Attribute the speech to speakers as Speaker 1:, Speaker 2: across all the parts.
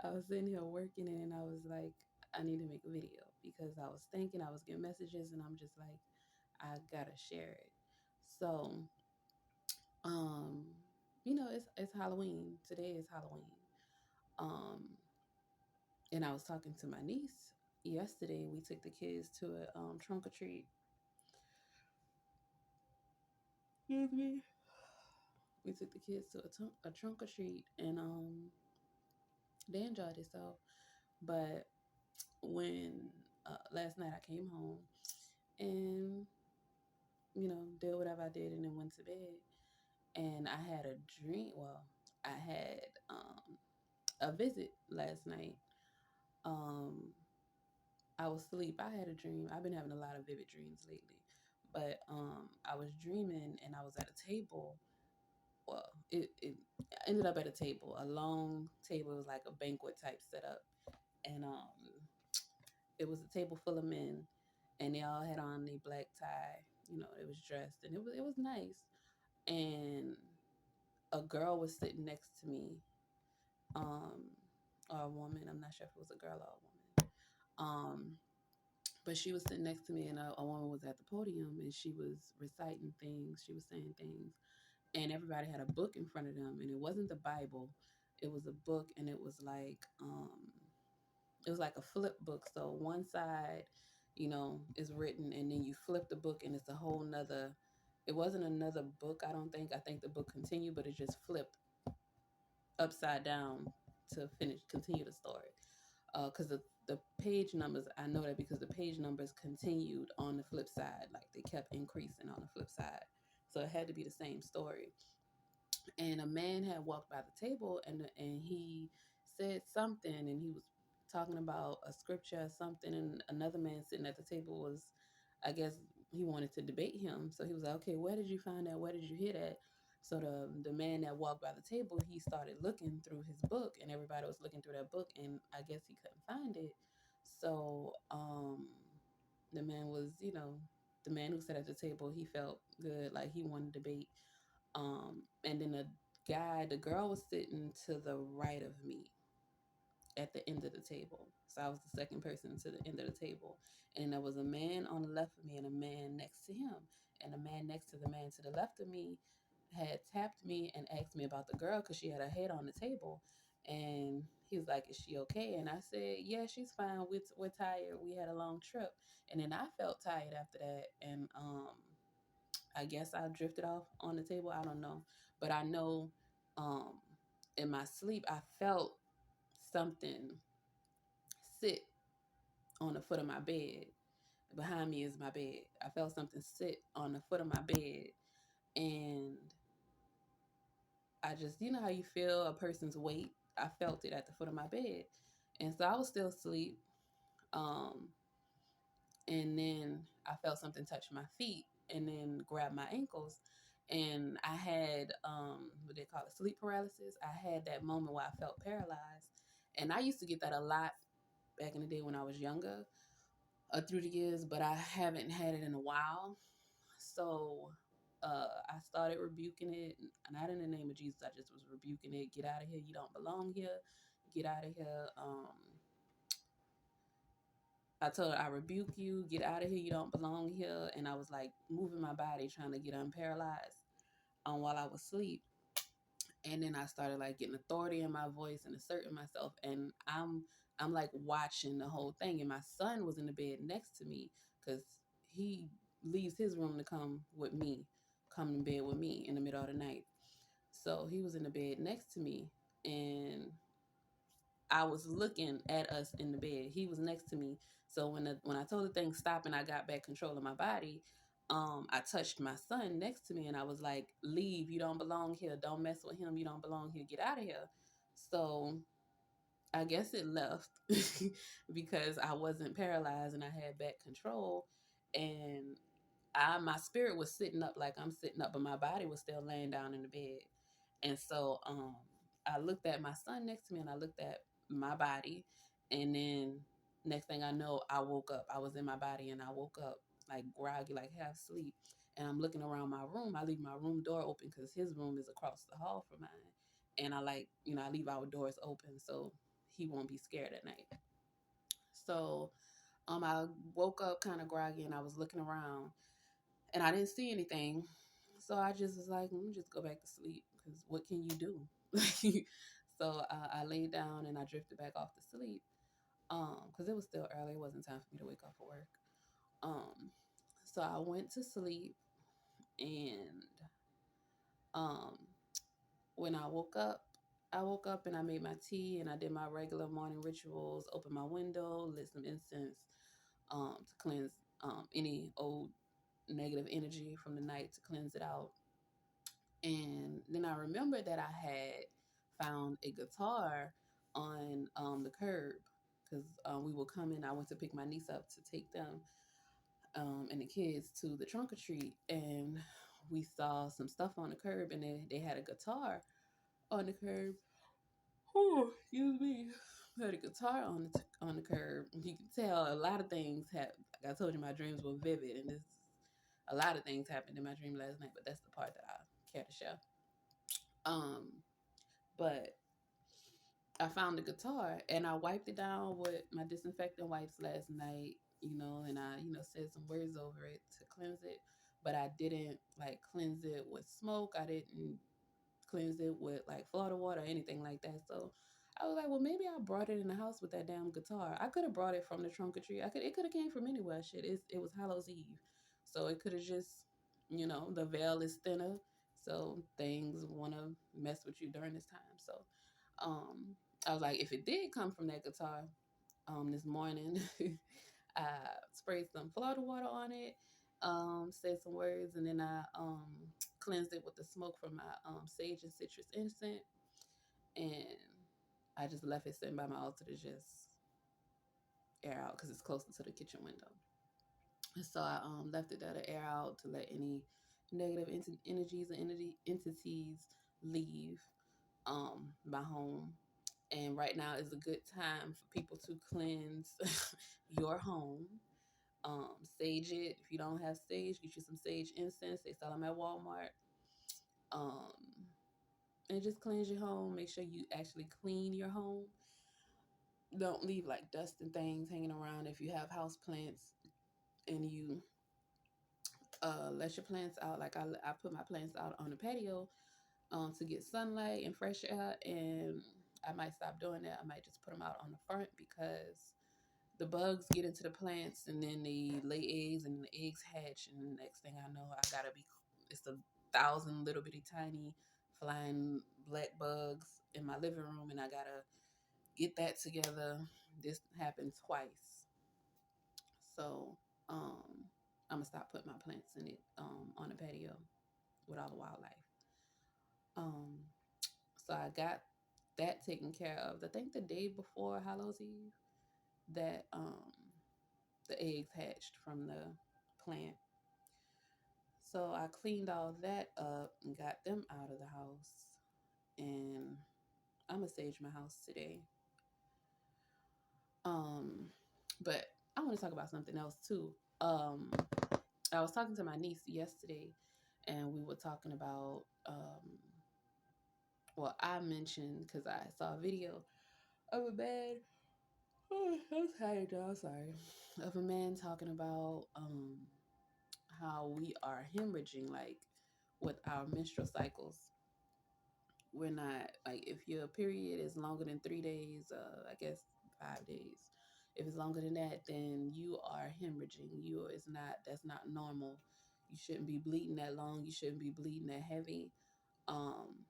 Speaker 1: I was sitting here working and I was like, I need to make a video because I was thinking I was getting messages and I'm just like, I gotta share it. So, um, it's Halloween. Today is Halloween. Um, and I was talking to my niece yesterday. We took the kids to a trunk or treat. Excuse me. We took the kids to a trunk or treat, and they enjoyed themselves. But when last night I came home and did whatever I did, and then went to bed, and I had a dream. Well, I had a visit last night. Um, I was asleep. I had a dream. I've been having a lot of vivid dreams lately. But I was dreaming and I was at a table. Well, it ended up at a table, a long table. It was like a banquet type setup. And it was a table full of men and they all had on a black tie. It was dressed and it was nice. And a girl was sitting next to me, um, or a woman. I'm not sure if it was a girl or a woman. But she was sitting next to me, and a woman was at the podium, and she was reciting things. She was saying things, and everybody had a book in front of them, and it wasn't the Bible. It was a book, and it was like a flip book. So one side, is written, and then you flip the book, and it's a whole nother. It wasn't another book, I don't think. I think the book continued, but it just flipped upside down to continue the story. Because the page numbers, I know that because the page numbers continued on the flip side, like they kept increasing on the flip side. So it had to be the same story. And a man had walked by the table, and he said something, and he was talking about a scripture or something, and another man sitting at the table was, I guess, he wanted to debate him. So he was like, okay, where did you find that? Where did you hear that? So the man that walked by the table, he started looking through his book, and everybody was looking through that book, and I guess he couldn't find it. So the man was, the man who sat at the table, he felt good, like he wanted to debate. And then the girl was sitting to the right of me at the end of the table. So I was the second person to the end of the table. And there was a man on the left of me and a man next to him. And the man next to the man to the left of me had tapped me and asked me about the girl because she had her head on the table. And he was like, is she okay? And I said, yeah, she's fine. We're tired. We had a long trip. And then I felt tired after that. And I guess I drifted off on the table. I don't know. But I know um, in my sleep, I felt something sit on the foot of my bed. Behind me is my bed. I felt something sit on the foot of my bed. And I just, how you feel a person's weight? I felt it at the foot of my bed. And so I was still asleep. Um, and then I felt something touch my feet and then grab my ankles. And I had what they call it, sleep paralysis. I had that moment where I felt paralyzed. And I used to get that a lot back in the day when I was younger, through the years, but I haven't had it in a while. So I started rebuking it, not in the name of Jesus. I just was rebuking it. Get out of here. You don't belong here. Get out of here. I told her, I rebuke you. Get out of here. You don't belong here. And I was like moving my body, trying to get unparalyzed while I was asleep. And then I started like getting authority in my voice and asserting myself. And I'm like watching the whole thing. And my son was in the bed next to me because he leaves his room to come in bed with me in the middle of the night. So he was in the bed next to me, and I was looking at us in the bed. He was next to me. So when I told the thing stop and I got back control of my body, I touched my son next to me and I was like, "Leave! You don't belong here. Don't mess with him. You don't belong here. Get out of here." So I guess it left because I wasn't paralyzed and I had back control, and my spirit was sitting up like I'm sitting up, but my body was still laying down in the bed. And so I looked at my son next to me and I looked at my body. And then next thing I know, I woke up. I was in my body and I woke up like groggy, like half asleep. And I'm looking around my room. I leave my room door open because his room is across the hall from mine. And I leave our doors open. So he won't be scared at night. So I woke up kind of groggy and I was looking around and I didn't see anything. So I just was like, let me just go back to sleep because what can you do? So I laid down and I drifted back off to sleep. Because it was still early. It wasn't time for me to wake up for work. Um, so I went to sleep and um, when I woke up and I made my tea and I did my regular morning rituals, opened my window, lit some incense to cleanse any old negative energy from the night to cleanse it out. And then I remembered that I had found a guitar on the curb because we will come in. I went to pick my niece up to take them and the kids to the trunk or treat, and we saw some stuff on the curb, and they had a guitar on the curb. Oh, excuse me. Had a guitar on the curb. You can tell a lot of things have. Like I told you, my dreams were vivid, and this a lot of things happened in my dream last night. But that's the part that I care to share. Um, but I found the guitar and I wiped it down with my disinfectant wipes last night. And I said some words over it to cleanse it, but I didn't like cleanse it with smoke. I didn't cleanse it with like Florida water or anything like that. So I was like, well, maybe I brought it in the house with that damn guitar. I could have brought it from the trunk or treat. It could have came from anywhere. Shit, it was Hallows Eve, so it could have just, the veil is thinner, so things want to mess with you during this time. So, um, I was like, if it did come from that guitar, this morning, I sprayed some Florida water on it, said some words, and then I cleansed it with the smoke from my sage and citrus incense, and I just left it sitting by my altar to just air out because it's closer to the kitchen window. And so I left it there to air out to let any negative energies and entities leave my home. And right now is a good time for people to cleanse your home. Sage it. If you don't have sage, get you some sage incense. They sell them at Walmart. Um, and just cleanse your home. Make sure you actually clean your home. Don't leave like dust and things hanging around. If you have house plants and you let your plants out, like I put my plants out on the patio to get sunlight and fresh air, and I might stop doing that. I might just put them out on the front because the bugs get into the plants and then they lay eggs and the eggs hatch, and the next thing I know, it's 1,000 little bitty tiny flying black bugs in my living room, and I gotta get that together. This happened twice. So I'm gonna stop putting my plants in it on the patio with all the wildlife. um so I got that taken care of. I think the day before Hallows Eve, that the eggs hatched from the plant. So I cleaned all that up and got them out of the house. And I'm gonna sage my house today. Um, but I want to talk about something else too. Um, I was talking to my niece yesterday, and we were talking about well, I mentioned because I saw a video of a man. Oh, I'm tired, y'all. Sorry, of a man talking about how we are hemorrhaging, like with our menstrual cycles. We're not like, if your period is longer than 3 days, I guess 5 days. If it's longer than that, then you are hemorrhaging. That's not normal. You shouldn't be bleeding that long. You shouldn't be bleeding that heavy. Um,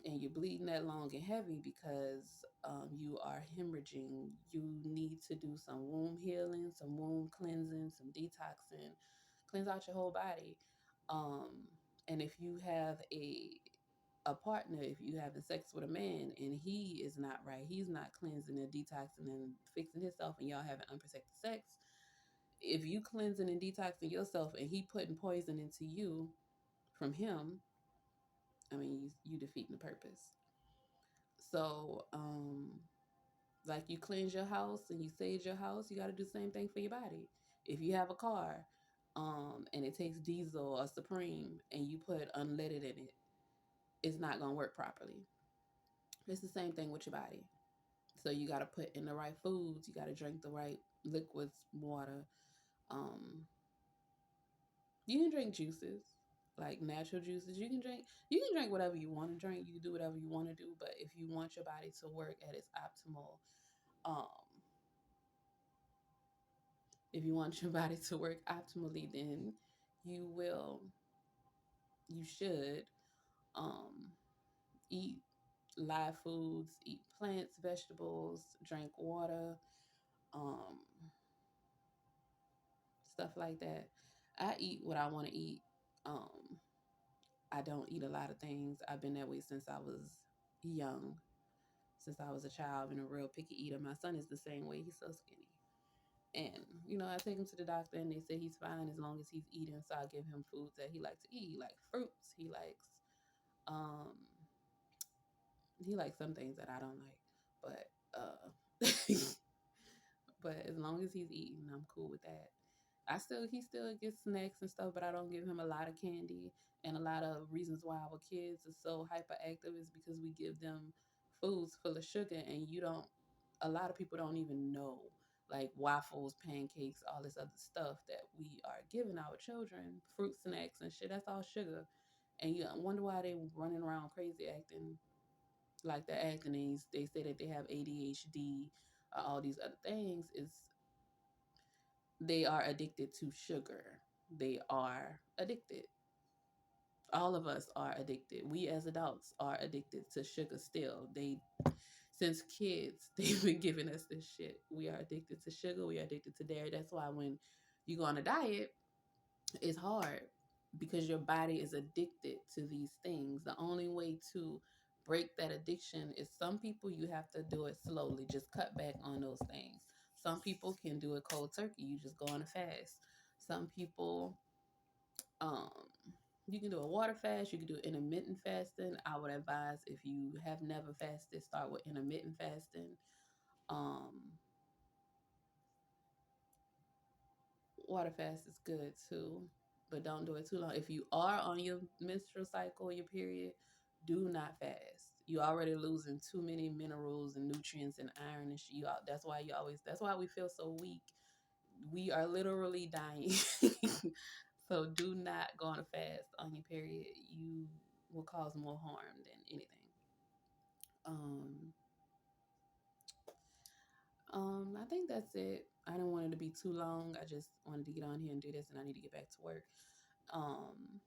Speaker 1: and you're bleeding that long and heavy because you are hemorrhaging. You need to do some womb healing, some womb cleansing, some detoxing, cleanse out your whole body. Um, and if you have a partner, if you having sex with a man and he is not right, he's not cleansing and detoxing and fixing himself, and y'all having unprotected sex, if you cleansing and detoxing yourself and he putting poison into you from him, I mean, you defeating the purpose. So, like you cleanse your house and you sage your house, you got to do the same thing for your body. If you have a car, and it takes diesel or Supreme and you put unleaded in it, it's not gonna work properly. It's the same thing with your body. So you got to put in the right foods. You got to drink the right liquids, water. Um, you can drink juices, like natural juices. You can drink. You can drink whatever you want to drink. You can do whatever you want to do. But if you want your body to work at its optimal, um, if you want your body to work optimally, then you will. You should um, eat live foods, eat plants, vegetables, drink water, um, stuff like that. I eat what I want to eat. Um, I don't eat a lot of things. I've been that way since I was young. Since I was a child, I've been a real picky eater. My son is the same way. He's so skinny. And, I take him to the doctor and they say he's fine as long as he's eating. So I give him foods that he likes to eat. He likes fruits. Um he likes some things that I don't like. But but as long as he's eating, I'm cool with that. He still gets snacks and stuff, but I don't give him a lot of candy. And a lot of reasons why our kids are so hyperactive is because we give them foods full of sugar, and you don't. A lot of people don't even know, like waffles, pancakes, all this other stuff that we are giving our children, fruit snacks and shit. That's all sugar, and you wonder why they running around crazy acting like they're acting. They say that they have ADHD, all these other things. Is they are addicted to sugar. They are addicted. All of us are addicted. We as adults are addicted to sugar still. Since kids, they've been giving us this shit. We are addicted to sugar. We are addicted to dairy. That's why when you go on a diet, it's hard because your body is addicted to these things. The only way to break that addiction is some people you have to do it slowly, just cut back on those things. Some people can do it cold turkey, you just go on a fast. Some people um you can do a water fast, you can do intermittent fasting. I would advise if you have never fasted, start with intermittent fasting. Um Water fast is good too, but don't do it too long. If you are on your menstrual cycle, your period, do not fast. You already losing too many minerals and nutrients and iron and shit. That's why you always. That's why we feel so weak. We are literally dying. So do not go on a fast on your period. You will cause more harm than anything. Um, I think that's it. I didn't want it to be too long. I just wanted to get on here and do this, and I need to get back to work. Um,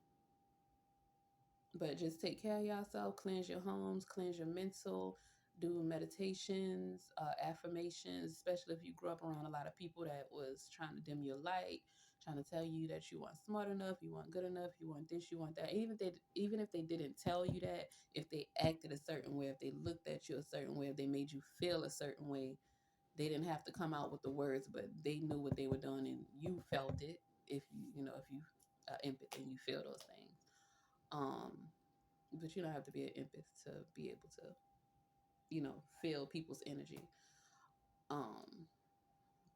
Speaker 1: But just take care of yourself, cleanse your homes, cleanse your mental, do meditations, affirmations, especially if you grew up around a lot of people that was trying to dim your light, trying to tell you that you weren't smart enough, you weren't good enough, you weren't this, you weren't that. Even if they didn't tell you that, if they acted a certain way, if they looked at you a certain way, if they made you feel a certain way, they didn't have to come out with the words, but they knew what they were doing and you felt it. If you empath and you feel those things. Um, but you don't have to be an empath to be able to, feel people's energy. Um,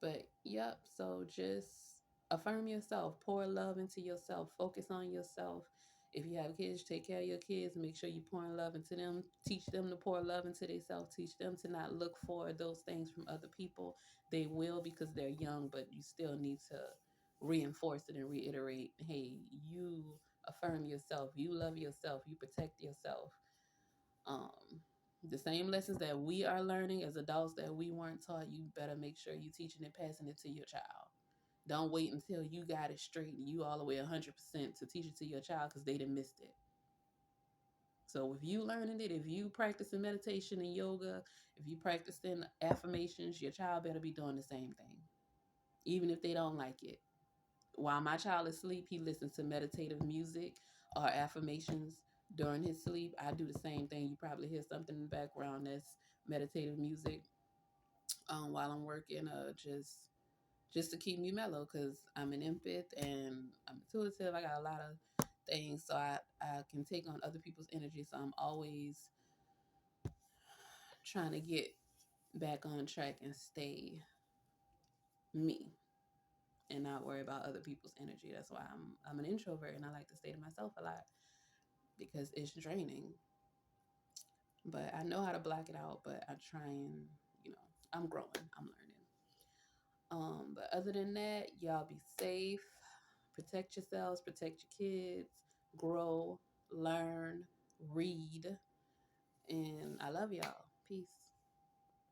Speaker 1: but yep, so just affirm yourself, pour love into yourself, focus on yourself. If you have kids, take care of your kids, make sure you pour love into them, teach them to pour love into themselves, teach them to not look for those things from other people. They will because they're young, but you still need to reinforce it and reiterate, hey, you affirm yourself, you love yourself, you protect yourself. um, the same lessons that we are learning as adults that we weren't taught, you better make sure you teaching and passing it to your child. Don't wait until you got it straight and you all the way 100% to teach it to your child because they done missed it. So if you learning it, if you practicing meditation and yoga, if you practicing affirmations, your child better be doing the same thing, even if they don't like it. While my child is asleep, he listens to meditative music or affirmations during his sleep. I do the same thing. You probably hear something in the background that's meditative music while I'm working, just to keep me mellow because I'm an empath and I'm intuitive. I got a lot of things, so I can take on other people's energy. So I'm always trying to get back on track and stay me and not worry about other people's energy. That's why I'm an introvert and I like to stay to myself a lot because it's draining. But I know how to block it out, but I try and, I'm growing. I'm learning. But other than that, y'all be safe, protect yourselves, protect your kids, grow, learn, read, and I love y'all. Peace.